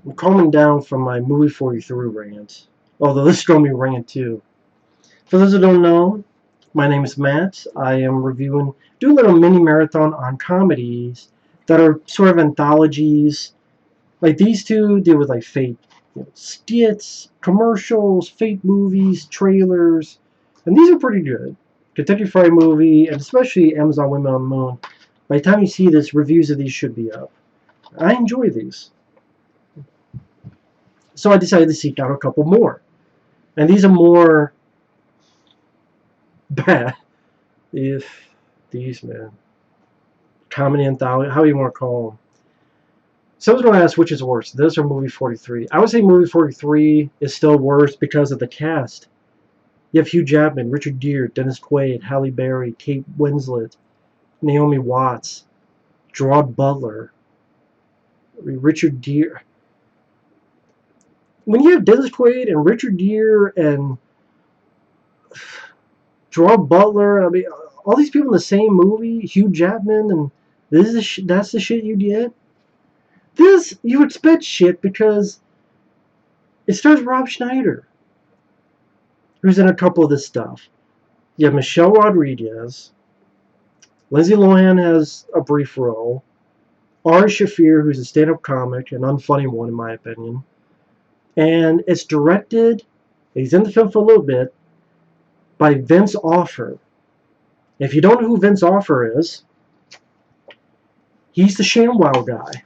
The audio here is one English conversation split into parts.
I'm calming down from my movie 43 rant. Although this is going to be rant too. For those who don't know, my name is Matt. I am doing a little mini marathon on comedies that are sort of anthologies. Like these two deal with like fake skits, commercials, fake movies, trailers, and these are pretty good. Kentucky Fried Movie, and especially Amazon Women on the Moon. By the time you see this, reviews of these should be up. I enjoy these. So I decided to seek out a couple more. And these are more bad. If these, man. Comedy anthology, how you want to call them. Someone's going to ask which is worse, this or movie 43. I would say movie 43 is still worse because of the cast. You have Hugh Jackman, Richard Gere, Dennis Quaid, Halle Berry, Kate Winslet, Naomi Watts, Gerard Butler, Richard Gere. When you have Dennis Quaid and Richard Gere and Gerard Butler, I mean, all these people in the same movie, Hugh Jackman, and that's the shit you get? This, you expect shit because it stars Rob Schneider, who's in a couple of this stuff. You have Michelle Rodriguez. Lindsay Lohan has a brief role. Ari Shaffir, who's a stand-up comic, an unfunny one in my opinion. And it's directed, he's in the film for a little bit, by Vince Offer. If you don't know who Vince Offer is, he's the ShamWow guy.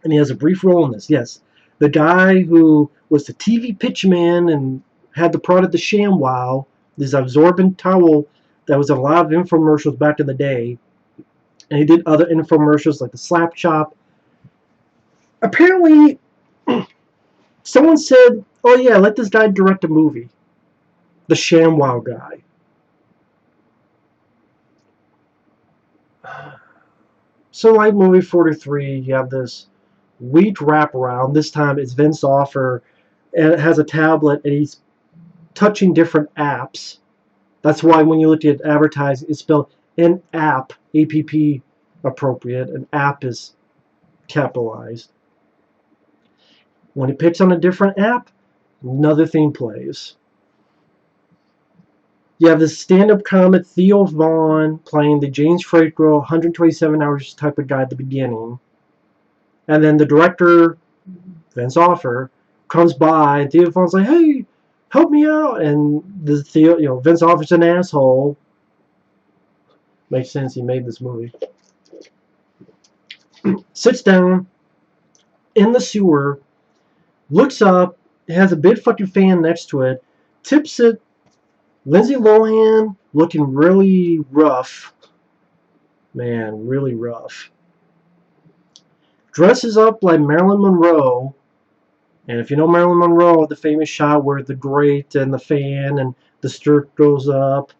And he has a brief role in this, yes. The guy who was the TV pitchman and had the product the ShamWow, this absorbent towel that was in a lot of infomercials back in the day. And he did other infomercials like the Slap Chop. Apparently, someone said, oh yeah, let this guy direct a movie. The ShamWow guy. So like movie 43, you have this weak wraparound. This time it's Vince Offer, and it has a tablet, and he's touching different apps. That's why when you look at advertising, it's spelled in-app, APP appropriate, and app is capitalized. When he picks on a different app, another thing plays. You have this stand-up comic Theo Vaughn playing the James Franco 127 hours type of guy at the beginning. And then the director, Vince Offer, comes by, and Theo Vaughn's like, hey, help me out. And Vince Offer's an asshole. Makes sense, he made this movie. Sits down in the sewer, looks up, has a big fucking fan next to it, tips it. Lindsay Lohan looking really rough. Man, really rough. Dresses up like Marilyn Monroe. And if you know Marilyn Monroe, the famous shot where the grate and the fan and the skirt goes up.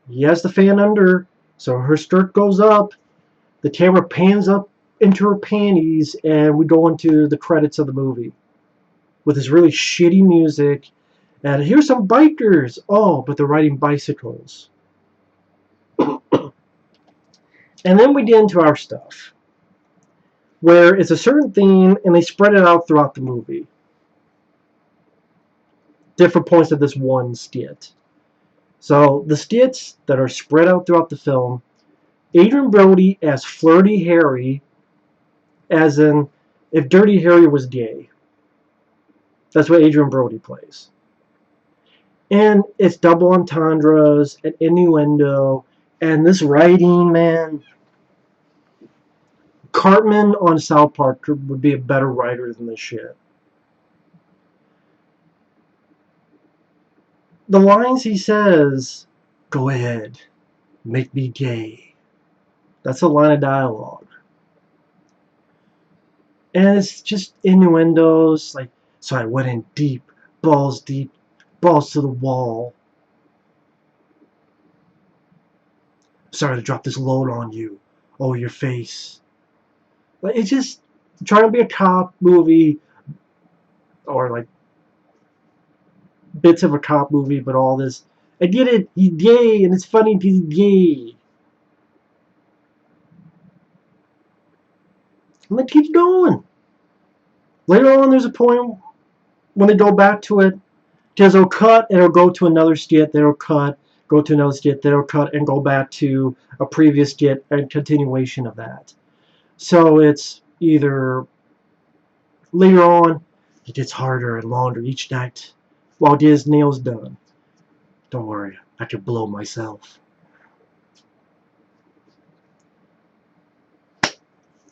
He has the fan under, so her skirt goes up. The camera pans up into her panties, and we go into the credits of the movie with this really shitty music. And here's some bikers. Oh, but they're riding bicycles. And then we get into our stuff, where it's a certain theme, and they spread it out throughout the movie. Different points of this one skit. So the skits that are spread out throughout the film, Adrien Brody as Flirty Harry, as in if Dirty Harry was gay. That's what Adrien Brody plays. And it's double entendres and innuendo, and this writing, man. Cartman on South Park would be a better writer than this shit. The lines he says, go ahead, make me gay. That's a line of dialogue. And it's just innuendos, like, so I went in deep, balls to the wall. Sorry to drop this load on you. Oh, your face. Like, it's just trying to be a cop movie, or like bits of a cop movie, but all this. I get it, he's gay, and it's funny because he's gay. And it keeps going. Later on, there's a point when they go back to it, because it'll cut and it'll go to another skit, then it'll cut, go to another skit, then it'll cut and go back to a previous skit and continuation of that. So it's either later on, it gets harder and longer each night while I get his nails done. Don't worry, I could blow myself.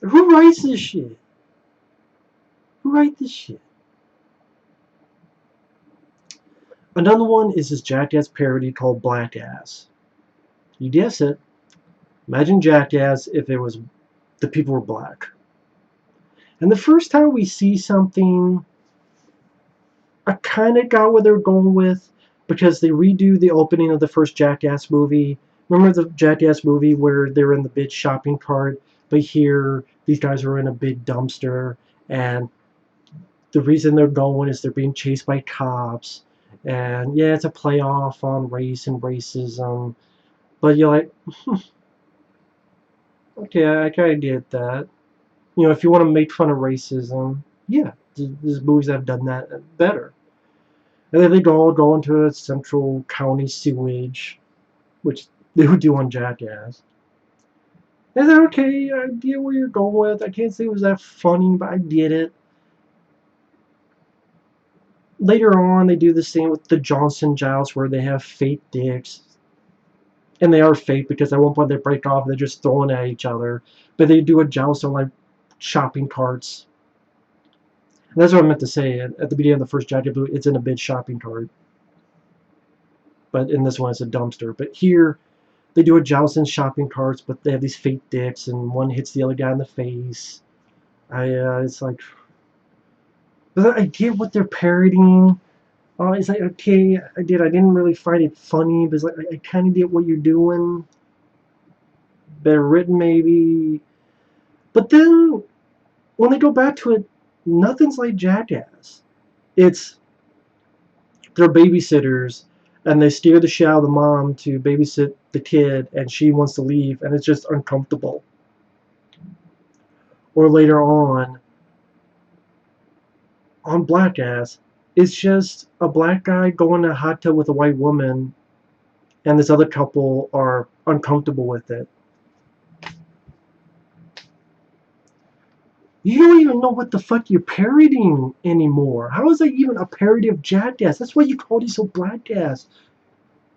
Who writes this shit? Who writes this shit? Another one is this Jackass parody called Blackass. You guess it. Imagine Jackass if it was the people were black. And the first time we see something, I kind of got what they were going with because they redo the opening of the first Jackass movie. Remember the Jackass movie where they were in the big shopping cart, but here these guys are in a big dumpster, and the reason they're going is they're being chased by cops. And yeah, it's a playoff on race and racism, but you're like, okay, I kind of get that. You know, if you want to make fun of racism, yeah, there's movies that have done that better. And then they go into a central county sewage, which they would do on Jackass. And then, okay, I get where you're going with. I can't say it was that funny, but I get it. Later on, they do the same with the Johnson Giles, where they have fake dicks. And they are fake because at one point they break off and they're just throwing at each other. But they do a joust on like shopping carts. And that's what I meant to say. At the beginning of the first Jackass movie, it's in a big shopping cart. But in this one, it's a dumpster. But here, they do a joust in shopping carts, but they have these fake dicks, and one hits the other guy in the face. It's like, but I get what they're parodying. It's like, okay, I didn't really find it funny, but it's like, I kind of get what you're doing. Better written, maybe. But then, when they go back to it, nothing's like Jackass. It's, they're babysitters, and they steer the shit out of the mom to babysit the kid, and she wants to leave, and it's just uncomfortable. Or later on Blackass, it's just a black guy going to a hot tub with a white woman, and this other couple are uncomfortable with it. You don't even know what the fuck you're parodying anymore. How is that even a parody of Jackass? That's why you call these so Blackass.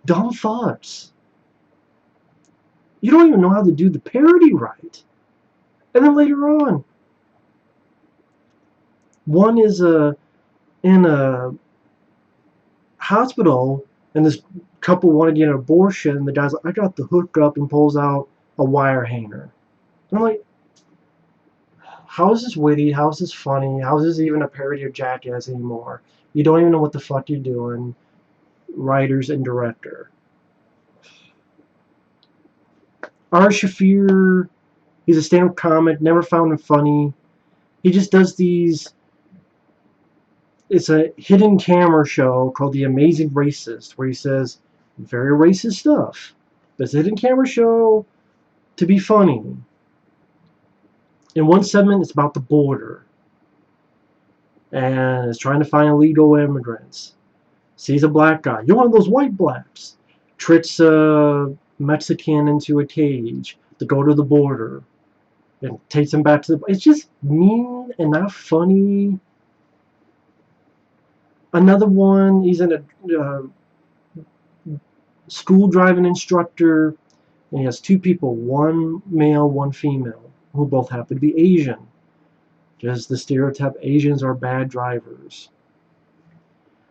Dumb fucks. You don't even know how to do the parody right. And then later on, one is in a hospital, and this couple wanted to get an abortion, and the guy's like, I got the hookup, and pulls out a wire hanger. And I'm like, how is this witty? How is this funny? How is this even a parody of Jackass anymore? You don't even know what the fuck you're doing, writers and director. Ari Shaffir, he's a stand-up comic, never found him funny. He just does these, it's a hidden camera show called The Amazing Racist, where he says very racist stuff. But it's a hidden camera show to be funny. In one segment, it's about the border, and it's trying to find illegal immigrants. Sees a black guy. You're one of those white blacks. Tricks a Mexican into a cage to go to the border, and takes him back to the. It's just mean and not funny. Another one, he's in a school driving instructor, and he has two people, one male, one female, who both happen to be Asian. Just the stereotype, Asians are bad drivers.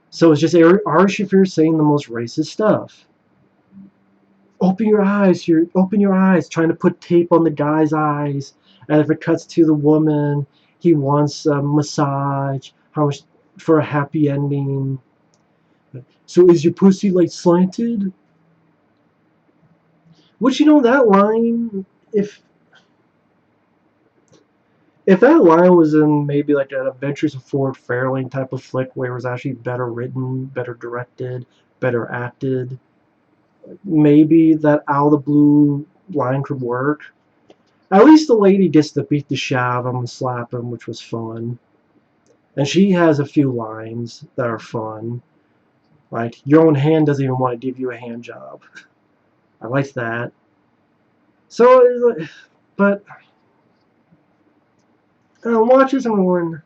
So it's just Ari Shaffir saying the most racist stuff. Open your eyes, trying to put tape on the guy's eyes. And if it cuts to the woman, he wants a massage, how much for a happy ending. So is your pussy like slanted? Which, you know, that line, if that line was in maybe like an Adventures of Ford Fairlane type of flick where it was actually better written, better directed, better acted, maybe that out of the blue line could work. At least the lady gets to beat the shit out of him and slap him, which was fun. And she has a few lines that are fun. Like, your own hand doesn't even want to give you a hand job. I like that. So, but, watch this one.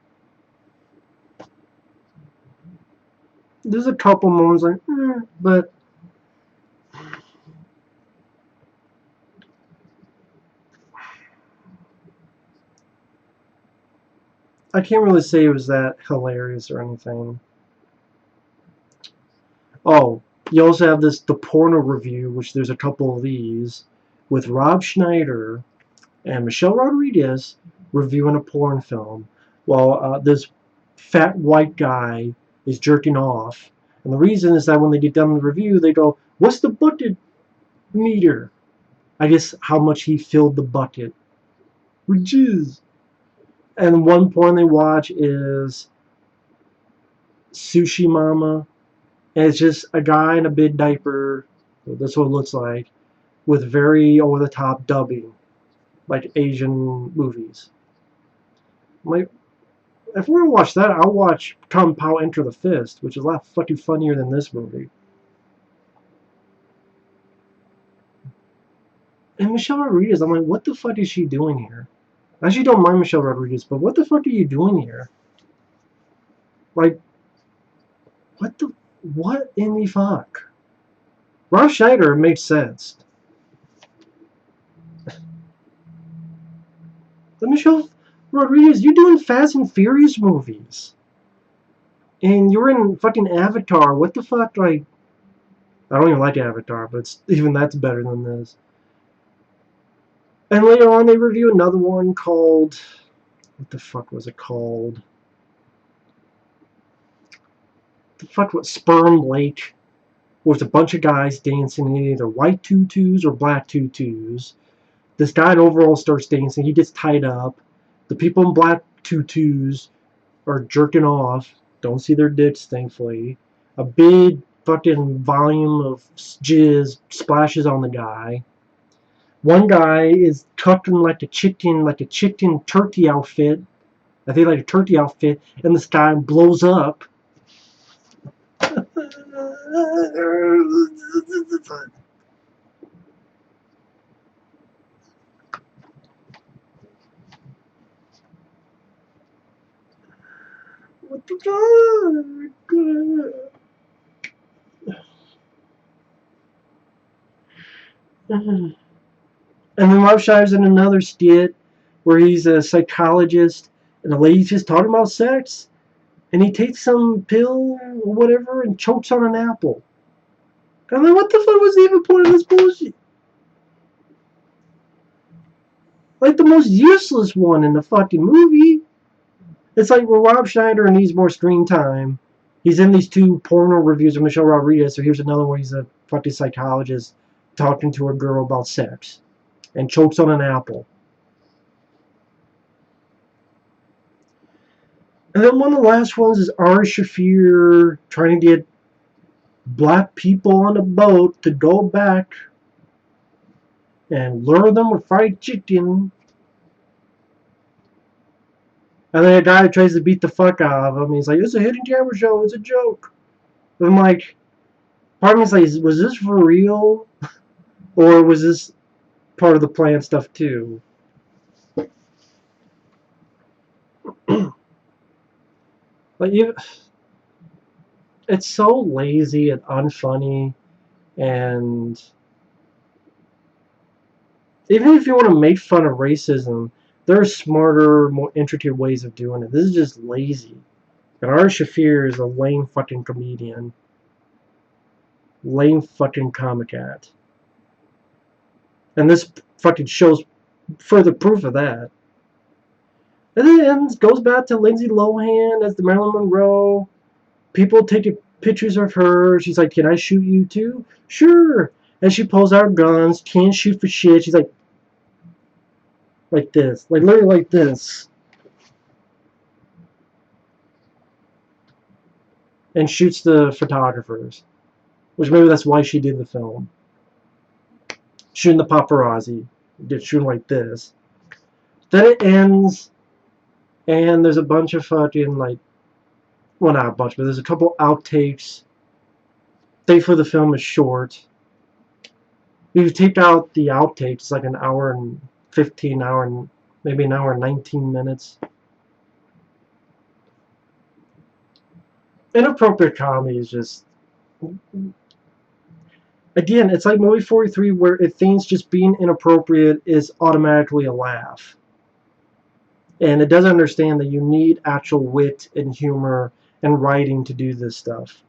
There's a couple moments like, but I can't really say it was that hilarious or anything. Oh, you also have the Porno review, which there's a couple of these, with Rob Schneider and Michelle Rodriguez reviewing a porn film, while this fat white guy is jerking off. And the reason is that when they get done the review, they go, "What's the bucket meter?" I guess how much he filled the bucket with jizz. And one porn they watch is Sushi Mama, and it's just a guy in a big diaper. That's what it looks like, with very over-the-top dubbing, like Asian movies. Like, if we're gonna watch that, I'll watch Kung Pao Enter the Fist, which is a lot fucking funnier than this movie. And Michelle Rodriguez, I'm like, what the fuck is she doing here? I actually don't mind Michelle Rodriguez, but what the fuck are you doing here? Like, what in the fuck? Rob Schneider makes sense. But Michelle Rodriguez, you're doing Fast and Furious movies. And you're in fucking Avatar. What the fuck? Like, I don't even like Avatar, but even that's better than this. And later on, they review another one called... What the fuck was it called? The fuck was Sperm Lake? With a bunch of guys dancing in either white tutus or black tutus. This guy in overalls starts dancing. He gets tied up. The people in black tutus are jerking off. Don't see their dicks, thankfully. A big fucking volume of jizz splashes on the guy. One guy is tucked in like a chicken turkey outfit. I think like a turkey outfit, and this guy blows up. What the fuck? And then Rob Schneider's in another skit where he's a psychologist and the lady's just talking about sex, and he takes some pill or whatever and chokes on an apple. And I'm like, what the fuck was the even point of this bullshit? Like the most useless one in the fucking movie. It's like, well, Rob Schneider needs more screen time. He's in these two porno reviews of Michelle Rodriguez, so here's another one. He's a fucking psychologist talking to a girl about sex and chokes on an apple. And then one of the last ones is Ari Shaffir trying to get black people on a boat to go back and lure them with fried chicken. And then a guy tries to beat the fuck out of him. He's like, it's a hidden camera show. It's a joke. And I'm like, part of me's like, was this for real? Or was this part of the plan stuff too? Like, it's so lazy and unfunny, and even if you want to make fun of racism, there are smarter, more intricate ways of doing it. This is just lazy. And Ari Shaffir is a lame fucking comedian. Lame fucking comic at. And this fucking shows further proof of that. And then it goes back to Lindsay Lohan as the Marilyn Monroe. People taking pictures of her. She's like, can I shoot you too? Sure. And she pulls out guns. Can't shoot for shit. She's like this. Like literally like this. And shoots the photographers. Which maybe that's why she did the film. Shooting the paparazzi. Shooting like this. Then it ends, and there's a bunch of fucking, like, well, not a bunch, but there's a couple outtakes. Thankfully, the film is short. If you take out the outtakes, it's like an hour and 15, hour and maybe an hour and 19 minutes. Inappropriate Comedy is just, again, it's like movie 43 where it thinks just being inappropriate is automatically a laugh. And it doesn't understand that you need actual wit and humor and writing to do this stuff.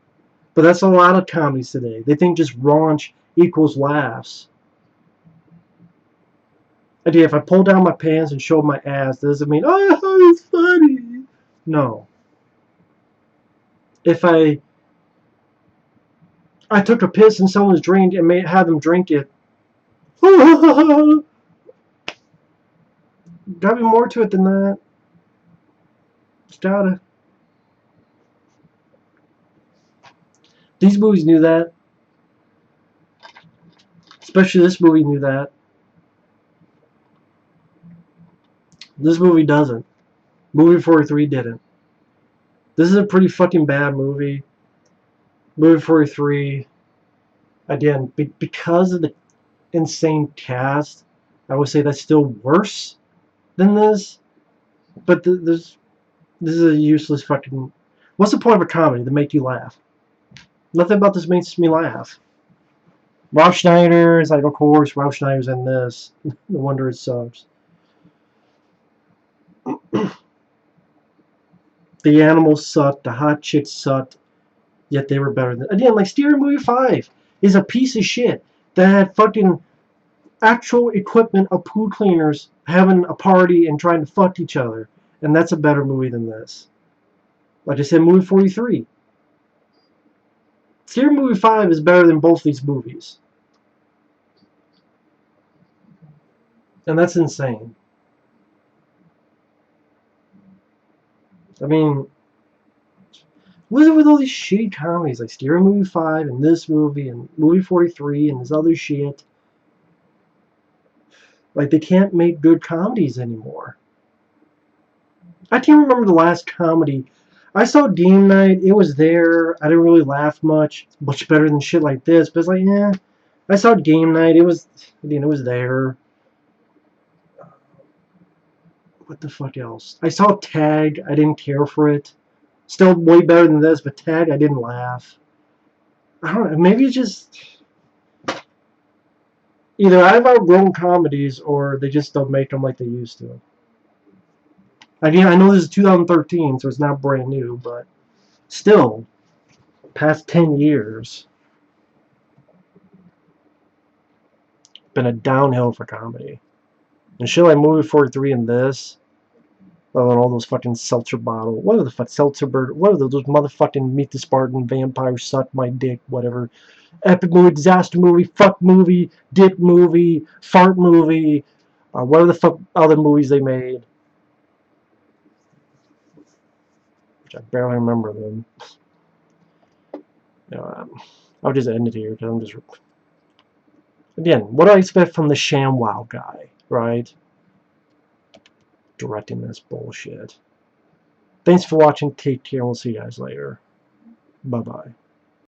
But that's a lot of comedies today. They think just raunch equals laughs. Again, if I pull down my pants and show my ass, does it mean, oh, it's funny? No. If I took a piss in someone's drink and had them drink it, gotta be more to it than that. It's gotta. These movies knew that. Especially this movie knew that. This movie doesn't. Movie 43 didn't. This is a pretty fucking bad movie. Movie 43, again, because of the insane cast, I would say that's still worse than this. But this is a useless fucking... What's the point of a comedy to make you laugh? Nothing about this makes me laugh. Rob Schneider is like, of course, Rob Schneider's in this. No wonder it sucks. The animals sucked. The hot chicks sucked. Yet they were better than... Again, like Scary Movie 5 is a piece of shit that had fucking actual equipment of poo cleaners having a party and trying to fuck each other. And that's a better movie than this. Like I said, movie 43. Scary Movie 5 is better than both these movies. And that's insane. I mean, what is it with all these shitty comedies like Scary Movie 5 and this movie and movie 43 and this other shit? Like, they can't make good comedies anymore. I can't remember the last comedy. I saw Game Night. It was there. I didn't really laugh much. It's much better than shit like this. But it's like, yeah. I saw Game Night. It was, again, it was there. What the fuck else? I saw Tag. I didn't care for it. Still way better than this, but Tag, I didn't laugh. I don't know. Maybe it's just... Either I've outgrown comedies, or they just don't make them like they used to. Again, I know this is 2013, so it's not brand new, but still, past 10 years, been a downhill for comedy. And shit like movie 43 and this, and all those fucking seltzer bottle, what are the fuck, seltzer bird, what are those motherfucking Meet the Spartan, vampire, suck my dick, whatever, epic movie, disaster movie, fuck movie, dip movie, fart movie, what are the fuck other movies they made? Which I barely remember them. You know, I'll just end it here because I'm just... Again, what do I expect from the ShamWow guy, right? Directing this bullshit. Thanks for watching. Take care. We'll see you guys later. Bye-bye.